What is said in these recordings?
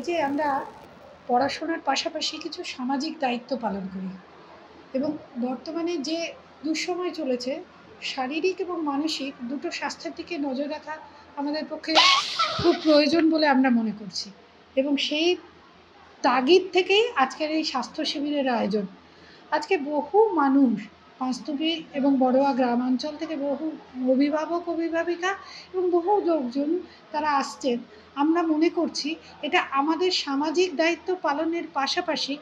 যে আমরা পড়াশোনার পাশাপাশি কিছু সামাজিক দায়িত্ব পালন করি এবং বর্তমানে যে দুঃসময় চলেছে, শারীরিক এবং মানসিক দুটো স্বাস্থ্যের দিকে নজর রাখা আমাদের পক্ষে খুব প্রয়োজন বলে আমরা মনে করছি এবং সেই তাগিদ থেকেই আজকের এই স্বাস্থ্য শিবিরের আয়োজন। আজকে বহু মানুষ পাঁচতুবি এবং বড়োয়া গ্রামাঞ্চল থেকে বহু অভিভাবক অভিভাবিকা এবং বহু লোকজন তারা আসছেন। আমরা মনে করছি এটা আমাদের সামাজিক দায়িত্ব পালনের পাশাপাশি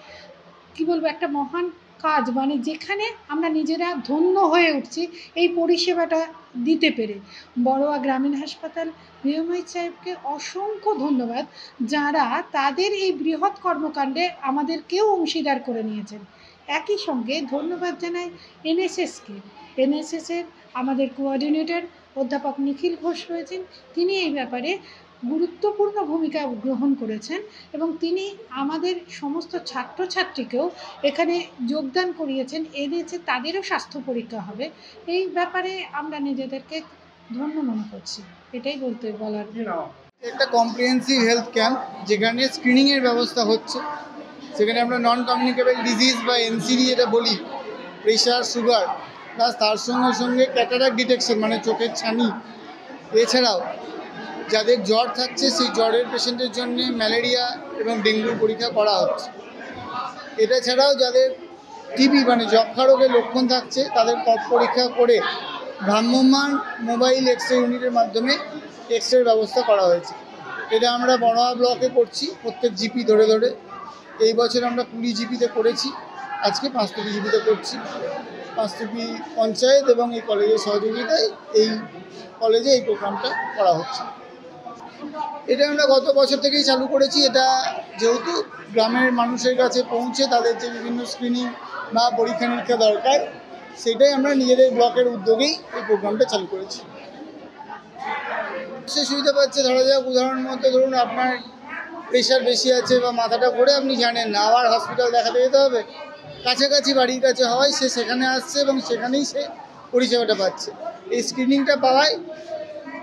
কী বলবো, একটা মহান কাজ, মানে যেখানে আমরা নিজেরা ধন্য হয়ে উঠছি এই পরিষেবাটা দিতে পেরে। বড়োয়া গ্রামীণ হাসপাতাল নিয়মিত সাহেবকে অসংখ্য ধন্যবাদ, যারা তাদের এই বৃহৎ কর্মকাণ্ডে আমাদেরকেও অংশীদার করে নিয়েছেন। একই সঙ্গে ধন্যবাদ জানাই এনএসএসকে। এনএসএসের আমাদের কোঅর্ডিনেটর অধ্যাপক নিখিল ঘোষ রয়েছেন, তিনি এই ব্যাপারে গুরুত্বপূর্ণ ভূমিকা গ্রহণ করেছেন এবং তিনি আমাদের সমস্ত ছাত্রছাত্রীকেও এখানে যোগদান করিয়েছেন, এনেছে তাদেরও স্বাস্থ্য পরীক্ষা হবে। এই ব্যাপারে আমরা নিজেদেরকে ধন্য মনে করছি, এটাই বলার। একটা কম্প্রিহেন্সিভ হেলথ ক্যাম্প যেখানে স্ক্রিনিংয়ের ব্যবস্থা হচ্ছে, সেখানে আমরা নন কমিউনিকেবল ডিজিজ বা এনসিডি যেটা বলি, প্রেশার, সুগার, প্লাস তার সঙ্গে সঙ্গে ক্যাটারাক্ট ডিটেকশন মানে চোখের ছানি, এছাড়াও যাদের জ্বর থাকছে সেই জ্বরের পেশেন্টের জন্য ম্যালেরিয়া এবং ডেঙ্গুর পরীক্ষা করা হচ্ছে। এটা ছাড়াও যাদের টিবি মানে যক্ষ্মা রোগের লক্ষণ থাকছে তাদের কফ পরীক্ষা করে ভ্রাম্যমাণ মোবাইল এক্সরে ইউনিটের মাধ্যমে এক্সরের ব্যবস্থা করা হয়েছে। এটা আমরা বড়োয়া ব্লকে করছি, প্রত্যেক জিপি ধরে ধরে। এই বছর আমরা 20 জিপিতে করেছি, আজকে পাঁচতুবি জিপিতে করছি। পাঁচতুবি পঞ্চায়েত এবং এই কলেজের সহযোগিতায় এই কলেজে এই প্রোগ্রামটা করা হচ্ছে। এটা আমরা গত বছর থেকেই চালু করেছি। এটা যেহেতু গ্রামের মানুষের কাছে পৌঁছে তাদের যে বিভিন্ন স্ক্রিনিং বা পরীক্ষা নিরীক্ষা দরকার, সেটাই আমরা নিজেদের ব্লকের উদ্যোগেই এই প্রোগ্রামটা চালু করেছি। সে সুবিধা পাচ্ছে, ধরা যাক উদাহরণ মতো ধরুন আপনার প্রেশার বেশি আছে বা মাথাটা ঘোরে, আপনি জানেন না আবার হসপিটাল দেখাতে যেতে হবে, কাছাকাছি বাড়ির কাছে হয় সে সেখানে আসছে এবং সেখানেই সে পরিষেবাটা পাচ্ছে। এই স্ক্রিনিংটা পাওয়ায়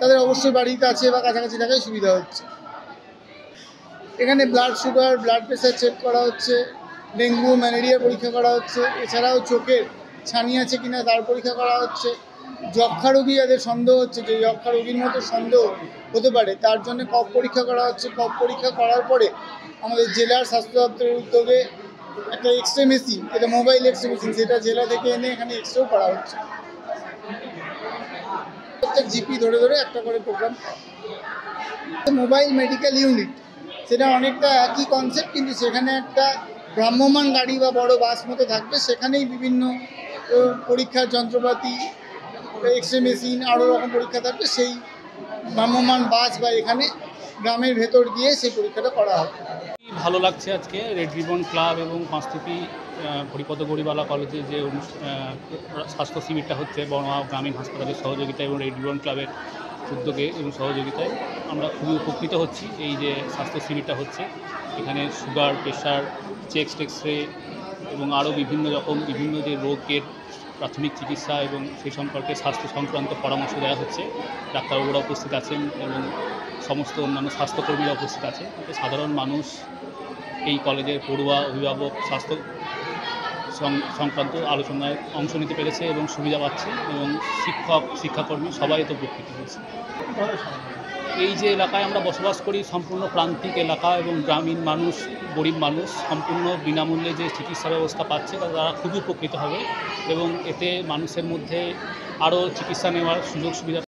তাদের অবশ্যই বাড়ির কাছে বা কাছাকাছি থাকায় সুবিধা হচ্ছে। এখানে blood sugar, blood pressure check করা হচ্ছে, ডেঙ্গু ম্যালেরিয়া পরীক্ষা করা হচ্ছে, এছাড়াও চোখের ছানি আছে কিনা তার পরীক্ষা করা হচ্ছে। যক্ষ্মা রোগী যাদের সন্দেহ হচ্ছে যে যক্ষ্মা রোগীর মতো সন্দেহ হতে পারে, তার জন্য কফ পরীক্ষা করা হচ্ছে। কফ পরীক্ষা করার পরে আমাদের জেলার স্বাস্থ্য দপ্তরের উদ্যোগে একটা এক্সরে মেশিন, এটা মোবাইল এক্সরে মেশিন, সেটা জেলা থেকে এনে এখানে এক্সরেও করা হচ্ছে। প্রত্যেক জিপি ধরে ধরে একটা করে প্রোগ্রাম। মোবাইল মেডিকেল ইউনিট সেটা অনেকটা একই কনসেপ্ট, কিন্তু সেখানে একটা ভ্রাম্যমাণ গাড়ি বা বড় বাস মতো থাকবে, সেখানেই বিভিন্ন পরীক্ষার যন্ত্রপাতি, এক্সরে মেশিন, আরও রকম পরীক্ষা থাকবে। সেই ভ্রাম্যমাণ বাস বা এখানে গ্রামের ভেতর গিয়ে সেই পরীক্ষাটা করা হবে। ভালো লাগছে আজকে রেড রিবন ক্লাব এবং পাঁচতুবি হরিপদ গরিবালা কলেজে যে স্বাস্থ্য শিবিরটা হচ্ছে বড়োয়া গ্রামীণ হাসপাতালের সহযোগিতা এবং রেড রিবন ক্লাবের উদ্যোগে এবং সহযোগিতায় আমরা খুবই উপকৃত হচ্ছি। এই যে স্বাস্থ্য শিবিরটা হচ্ছে, এখানে সুগার, প্রেশার, চেস্ট এক্সরে এবং আরও বিভিন্ন যে রোগের প্রাথমিক চিকিৎসা এবং সেই সম্পর্কে স্বাস্থ্য সংক্রান্ত পরামর্শ দেওয়া হচ্ছে। ডাক্তারবাবুরা উপস্থিত আছেন এবং সমস্ত অন্যান্য স্বাস্থ্যকর্মীরা উপস্থিত আছে। সাধারণ মানুষ এই কলেজের পড়ুয়া, অভিভাবক, স্বাস্থ্য সংক্রান্ত আলোচনায় অংশ নিতে পেরেছে এবং সুবিধা পাচ্ছে এবং শিক্ষাকর্মী সবাই তো উপকৃত হয়েছে। এই যে এলাকায় আমরা বসবাস করি, সম্পূর্ণ প্রান্তিক এলাকা এবং গ্রামীণ মানুষ, গরিব মানুষ সম্পূর্ণ বিনামূল্যে যে চিকিৎসা ব্যবস্থা পাচ্ছে তারা খুবই উপকৃত হবে এবং এতে মানুষের মধ্যে আরও চিকিৎসা নেওয়ার সুযোগ সুবিধা